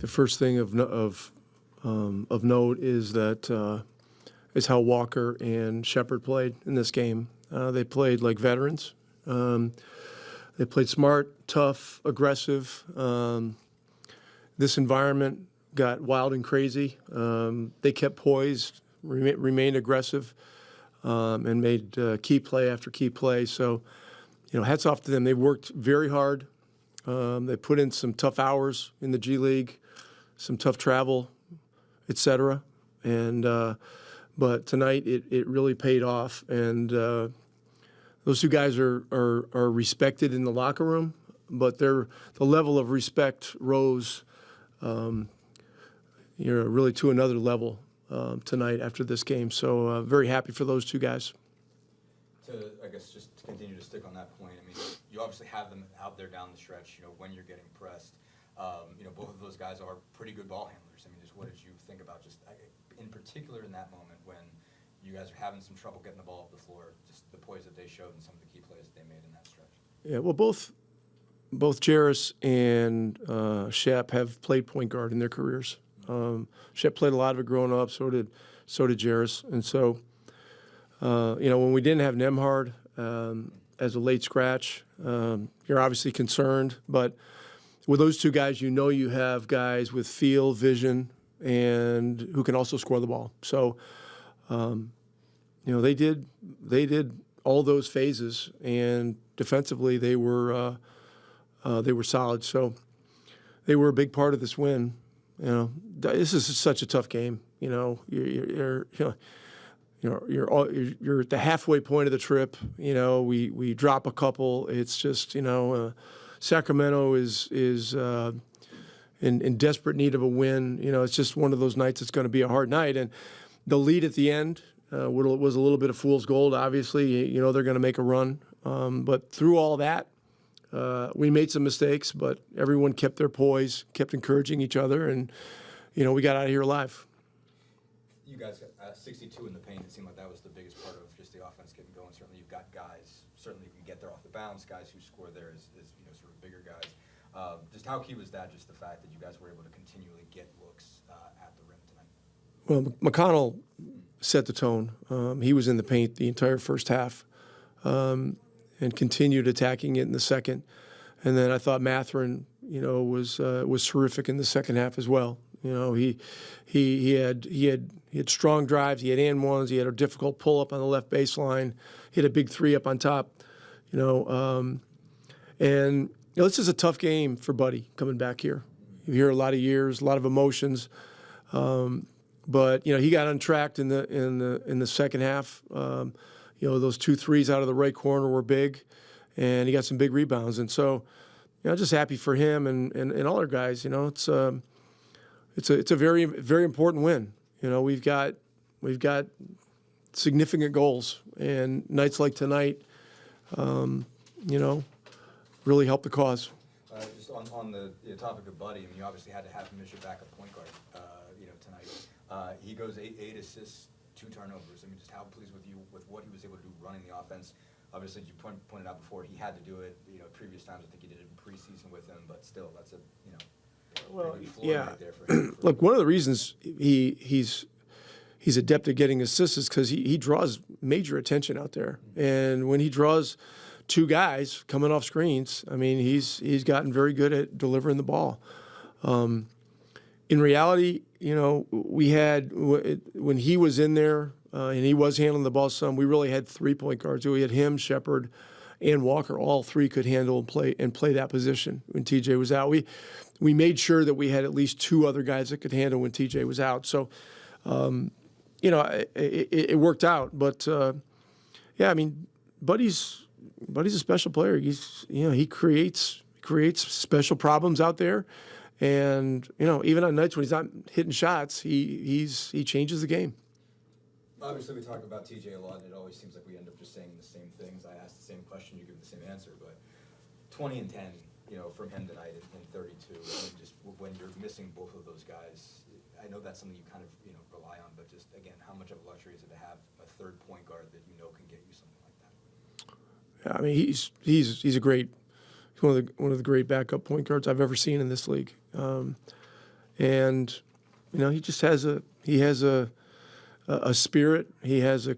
the first thing of note is that is how Walker and Sheppard played in this game. They played like veterans. They played smart, tough, aggressive. This environment got wild and crazy. They kept poised, remained aggressive, and made key play after key play. So, hats off to them. They worked very hard. They put in some tough hours in the G League, some tough travel, etc. And but tonight it really paid off. And those two guys are respected in the locker room, but the level of respect rose, really to another level tonight after this game. So very happy for those two guys. I guess just to continue to stick on that point, I mean, you obviously have them out there down the stretch, when you're getting pressed. Both of those guys are pretty good ball handlers. I mean, just what did you think about in particular in that moment when you guys are having some trouble getting the ball off the floor, just the poise that they showed and some of the key plays that they made in that stretch? Yeah, well, both Jarace and Shep have played point guard in their careers. Shep played a lot of it growing up, so did Jarace. And so, when we didn't have Nembhard as a late scratch, you're obviously concerned. But with those two guys, you have guys with feel, vision, and who can also score the ball. So, they did all those phases, and defensively they were solid. So they were a big part of this win. This is such a tough game. You're at the halfway point of the trip. We drop a couple. It's just Sacramento is in desperate need of a win. It's just one of those nights. It's going to be a hard night, and the lead at the end was a little bit of fool's gold. Obviously, they're going to make a run, but through all that, we made some mistakes, but everyone kept their poise, kept encouraging each other, and we got out of here alive. You guys got 62 in the paint. It seemed like that was the biggest part of just the offense getting going. Certainly, you've got guys certainly can get there off the bounce. Guys who score there is sort of bigger guys. Just how key was that? Just the fact that you guys were able to continually get looks at the rim tonight. Well, McConnell set the tone. He was in the paint the entire first half, and continued attacking it in the second. And then I thought Mathurin, was terrific in the second half as well. He had strong drives. He had and ones. He had a difficult pull up on the left baseline. He had a big three up on top. And this is a tough game for Buddy coming back here. You hear a lot of years, a lot of emotions. But he got untracked in the second half. Those 2 threes out of the right corner were big, and he got some big rebounds. And so, just happy for him and all our guys. It's a very, very important win. We've got significant goals, and nights like tonight, really help the cause. Just on the topic of Buddy, I mean, you obviously had to have him as your backup point guard, tonight. He goes 8 assists, 2 turnovers. I mean, just how pleased with you with what he was able to do running the offense. Obviously, you pointed out before, he had to do it. Previous times I think he did it in preseason with him, but still, that's a pretty good floor right there for him. Look, one of the reasons he's adept at getting assists is because he draws major attention out there, and when he draws 2 guys coming off screens, I mean, he's gotten very good at delivering the ball. In reality, we had, when he was in there and he was handling the ball some, we really had 3 point guards. We had him, Sheppard, and Walker. All 3 could handle and play that position when TJ was out. We made sure that we had at least 2 other guys that could handle when TJ was out. So, it worked out. But, I mean, Buddy's a special player. He creates special problems out there, and even on nights when he's not hitting shots, he changes the game. Obviously, we talk about TJ a lot, and it always seems like we end up just saying the same things. I ask the same question, you give the same answer. But 20 and 10, from him tonight in 32, and just when you're missing both of those guys, I know that's something you kind of rely on. But just again, how much of a luxury is it to have a third point guard that can get you something like that? I mean, he's one of the great backup point guards I've ever seen in this league. And, he just has a spirit. He has a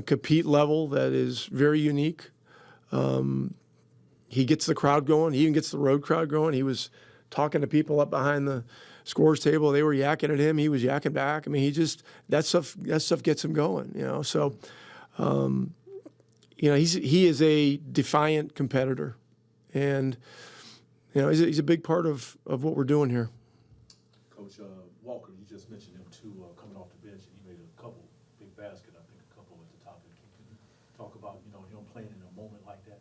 compete level that is very unique. He gets the crowd going. He even gets the road crowd going. He was talking to people up behind the scores table. They were yakking at him. He was yakking back. I mean, that stuff gets him going, So, he is a defiant competitor. And, he's a big part of what we're doing here. Coach Walker, you just mentioned him too, coming off the bench, and he made a couple big basket, I think a couple at the top. Can you talk about, him playing in a moment like that?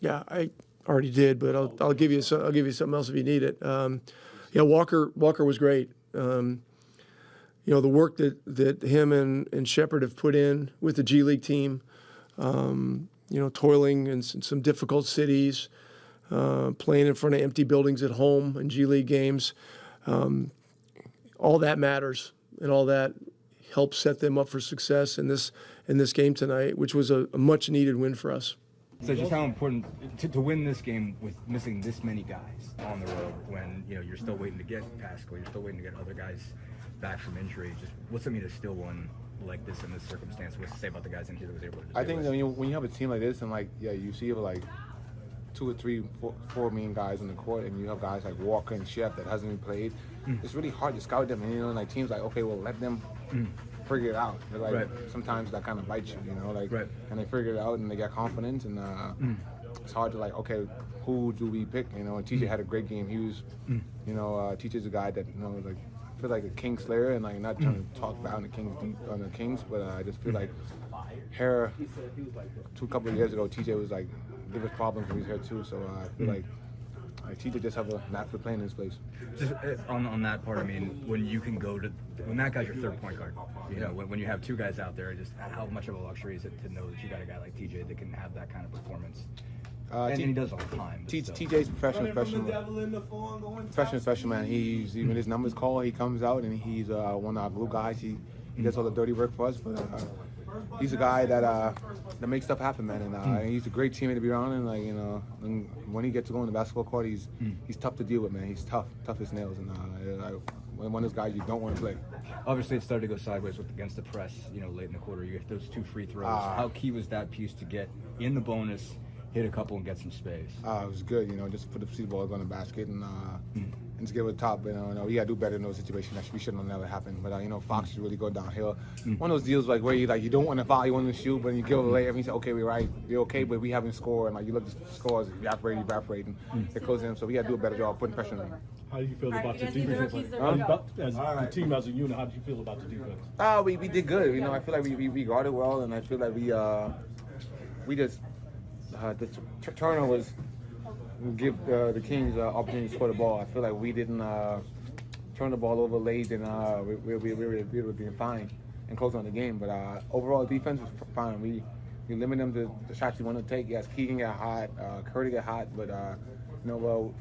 Yeah, I already did, but I'll give you something else if you need it. Walker was great. The work that him and Sheppard have put in with the G League team, toiling in some difficult cities, playing in front of empty buildings at home in G League games, all that matters, and all that helps set them up for success in this game tonight, which was a much needed win for us. So just how important to win this game with missing this many guys on the road when you're still waiting to get Pascal, you're still waiting to get other guys back from injury. Just what's it mean to still win like this in this circumstance? What's to say about the guys in here that was able to? I think when you have a team like this and you see like 2 or 3, 4 main guys on the court, and you have guys like Walker and Shep that hasn't even played. It's really hard to scout them, and teams like, okay, well, let them figure it out. Like sometimes that kind of bites you, and they figure it out and they get confidence, and it's hard to okay, who do we pick? And TJ had a great game. He was, TJ's a guy that I feel like a king slayer, and not trying to talk about on the Kings, but I just feel like here, a couple of years ago, TJ was there was problems when he was here too. So I feel like TJ just have a knack for playing in this place. Just on that part, I mean, when you can go to when that guy's your third point guard, when you have 2 guys out there, just how much of a luxury is it to know that you got a guy like TJ that can have that kind of performance? And he does all the time. TJ's professional, man. He's when his numbers call, he comes out and he's one of our glue guys. He does all the dirty work for us, but he's a guy that makes stuff happen, man. And he's a great teammate to be around. And and when he gets to go on the basketball court, he's tough to deal with, man. He's tough as nails. And one of those guys you don't want to play. Obviously, it started to go sideways against the press. Late in the quarter, you get those 2 free throws. How key was that piece to get in the bonus, hit a couple, and get some space? It was good, just put the seed balls on the basket and just get over the top. But we gotta do better in those situations. That shouldn't have never happened. But Fox is really going downhill. One of those deals where you don't want to foul, you want to shoot, but you give it away. And you say, okay, we're right, we're okay, but we haven't scored. And you look at the scores, evaporating. It goes in. So we gotta do a better job putting pressure on them. How do you feel about the defense? As the team as a unit, how do you feel about the defense? We did good. I feel like we guarded well, and I feel like we just the turnovers give the Kings opportunity to score the ball. I feel like we didn't turn the ball over late, and we were being fine and close on the game. But overall, defense was fine. We limited them to the shots we want to take. Yes, Keegan got hot, Curry got hot, but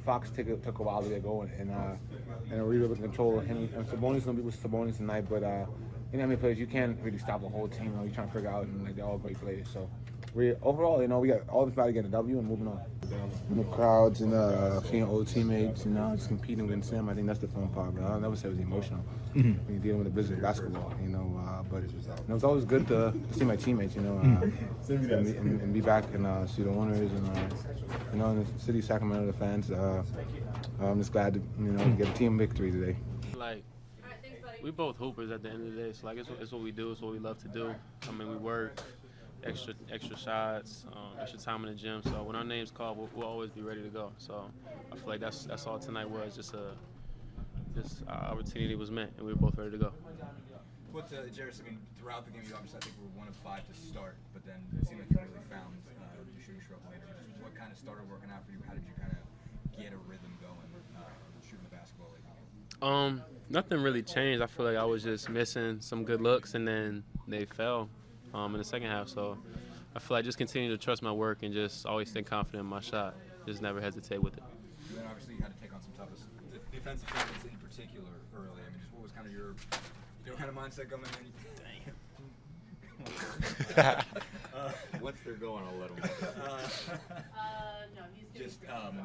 Fox took a while to get going, and we were able to control him. And Sabonis gonna be with Sabonis tonight, but how many players you can't really stop a whole team. You're trying to figure out, and they're all great players. So we overall, we got all this about to get a W and moving on. The crowds and seeing old teammates, just competing against them. I think that's the fun part. But I'll never say it was emotional when you're dealing with the business of basketball. But it was always good to see my teammates, and be back and see the owners and in the city of Sacramento, the fans. I'm just glad to get a team victory today. We both hoopers at the end of the day. So it's what we do. It's what we love to do. I mean, we work. Extra shots, extra time in the gym. So when our name's called, we'll always be ready to go. So I feel like that's all tonight was. Just our opportunity was meant, and we were both ready to go. Jarace, I mean, throughout the game, you obviously, I think, were 1 of 5 to start, but then it seemed like you really found your shooting stroke later. Just what kind of started working out for you? How did you kind of get a rhythm going shooting the basketball late in the game? Nothing really changed. I feel like I was just missing some good looks, and then they fell. In the second half, so I feel like just continue to trust my work and just always stay confident in my shot. Just never hesitate with it. And then obviously you had to take on some toughest defensive defense in particular early. I mean, just what was kind of your kind of mindset coming in? Once they're going, I'll let them. Just how do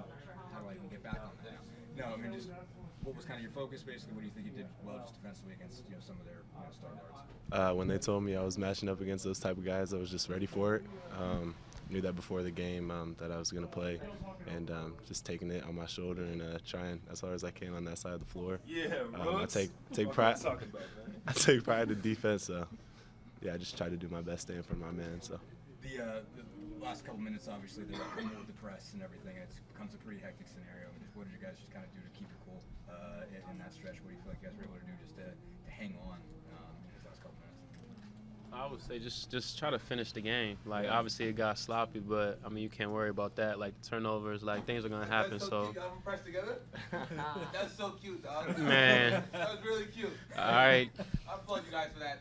I even get back on that? No, I mean, just what was kind of your focus, basically? What do you think you did well just defensively against, some of their star guards? When they told me I was matching up against those type of guys, I was just ready for it. Knew that before the game that I was going to play, and just taking it on my shoulder and trying as hard as I can on that side of the floor. Yeah, I take pride. I take pride in defense. So yeah, I just try to do my best, stay in front of my man. So The last couple minutes, obviously, they're coming with the press and everything. It becomes a pretty hectic scenario. What did you guys just kind of do to keep your cool in that stretch? What do you feel like you guys were able to do just to hang on in these last couple minutes? I would say just try to finish the game. Like, obviously it got sloppy, but I mean, you can't worry about that. Like, turnovers, like, things are gonna happen. That's so cute. Y'all pressed together? That's so cute, dog. Man. That was really cute. All right. I applaud you guys for that.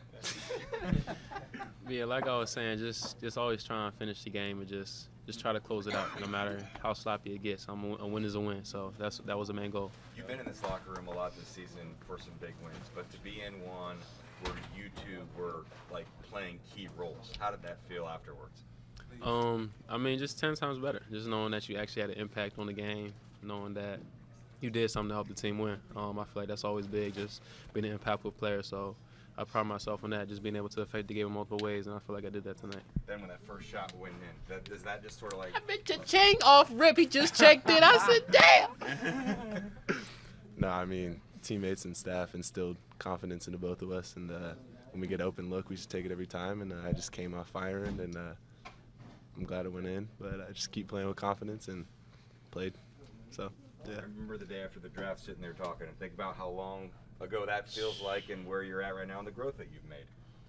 Yeah, like I was saying, just always try and finish the game and just try to close it out, no matter how sloppy it gets. A win is a win, so that was the main goal. You've been in this locker room a lot this season for some big wins, but to be in one where you two were like playing key roles, how did that feel afterwards? I mean, just 10 times better. Just knowing that you actually had an impact on the game, knowing that you did something to help the team win. I feel like that's always big, just being an impactful player. So I pride myself on that, just being able to affect the game in multiple ways, and I feel like I did that tonight. Then when that first shot went in, does that just sort of like... I bet your chain off, Rip. He just checked it. I said, damn. no, I mean, teammates and staff instilled confidence into both of us, and when we get open look, we just take it every time, and I just came off firing, and I'm glad it went in, but I just keep playing with confidence and played. So yeah. I remember the day after the draft sitting there talking and think about how long ago that feels like and where you're at right now and the growth that you've made.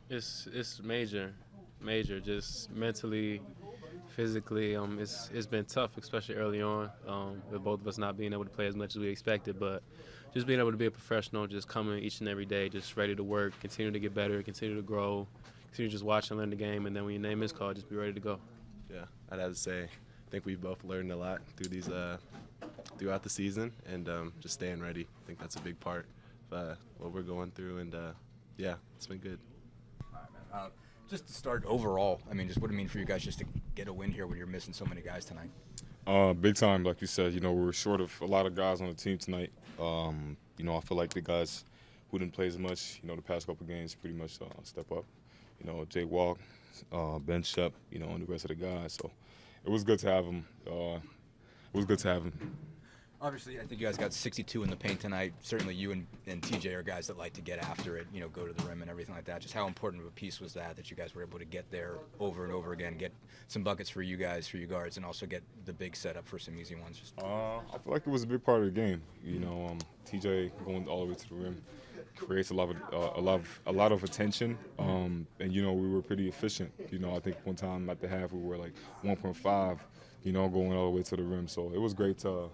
It's major, just mentally, physically. It's been tough, especially early on, with both of us not being able to play as much as we expected, but just being able to be a professional, just coming each and every day, just ready to work, continue to get better, continue to grow, continue to just watch and learn the game, and then when your name is called, just be ready to go. Yeah, I'd have to say, I think we've both learned a lot through these throughout the season, and just staying ready. I think that's a big part of what we're going through, and yeah, it's been good. All right, man. Just to start overall, I mean, just what it mean for you guys just to get a win here when you're missing so many guys tonight? Big time, like you said. We were short of a lot of guys on the team tonight. I feel like the guys who didn't play as much, the past couple games pretty much step up. Jay Walk, Ben Sheppard, and the rest of the guys. So it was good to have them. Obviously, I think you guys got 62 in the paint tonight. Certainly you and TJ are guys that like to get after it, go to the rim and everything like that. Just how important of a piece was that you guys were able to get there over and over again, get some buckets for you guys, for you guards, and also get the big setup for some easy ones? I feel like it was a big part of the game. TJ going all the way to the rim creates a lot of attention, and we were pretty efficient. I think one time at the half we were like 1.5, going all the way to the rim. So it was great to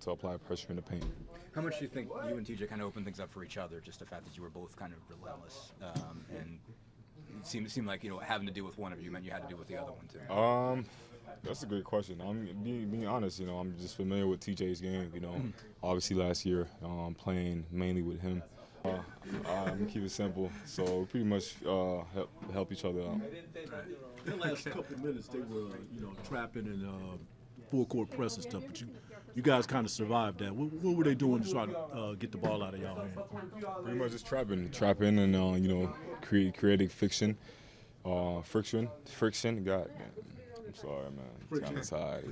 apply pressure in the paint. How much do you think you and TJ kind of opened things up for each other, just the fact that you were both kind of relentless, and it seemed like, having to deal with one of you meant you had to deal with the other one too? That's a great question. I'm being honest, I'm just familiar with TJ's game, obviously last year, playing mainly with him. I'm gonna keep it simple, so we pretty much help each other out. The last couple of minutes, they were, trapping and full court press and stuff, but you guys kind of survived that. What were they doing to try to get the ball out of y'all hand? Pretty much just trapping and creating friction. God, I'm sorry, man. It's kind of tired.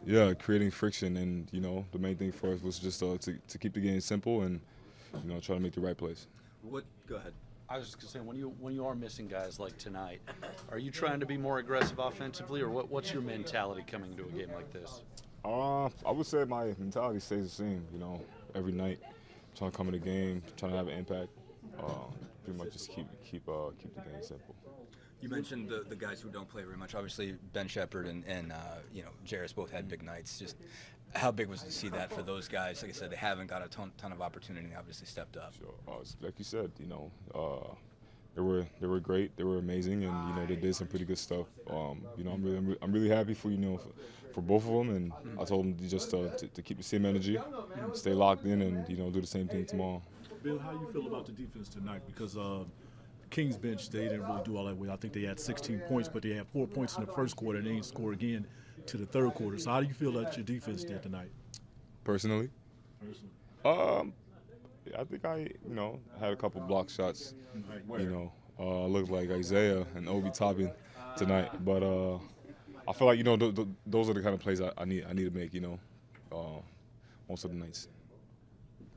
Yeah, creating friction, and the main thing for us was just to keep the game simple and try to make the right plays. Go ahead. I was just gonna say, when you are missing guys like tonight, are you trying to be more aggressive offensively, or what's your mentality coming to a game like this? I would say my mentality stays the same. Every night, trying to come in the game, trying to have an impact. Pretty much just keep the game simple. You mentioned the guys who don't play very much. Obviously, Ben Sheppard and Jarace both had big nights. Just how big was it to see that for those guys? Like I said, they haven't got a ton of opportunity. They obviously stepped up. Sure. Like you said, they were great. They were amazing, and they did some pretty good stuff. I'm really happy for for both of them, and I told them just to keep the same energy, stay locked in, and do the same thing tomorrow. Bill, how you feel about the defense tonight? Because Kings bench, they didn't really do all that well. I think they had 16 points, but they had 4 points in the first quarter, and they didn't score again to the third quarter. So how do you feel that your defense did tonight? Personally, I think I had a couple block shots. Looked like Isaiah and Obi Toppin tonight, but I feel like those are the kind of plays I need to make. Most of the nights.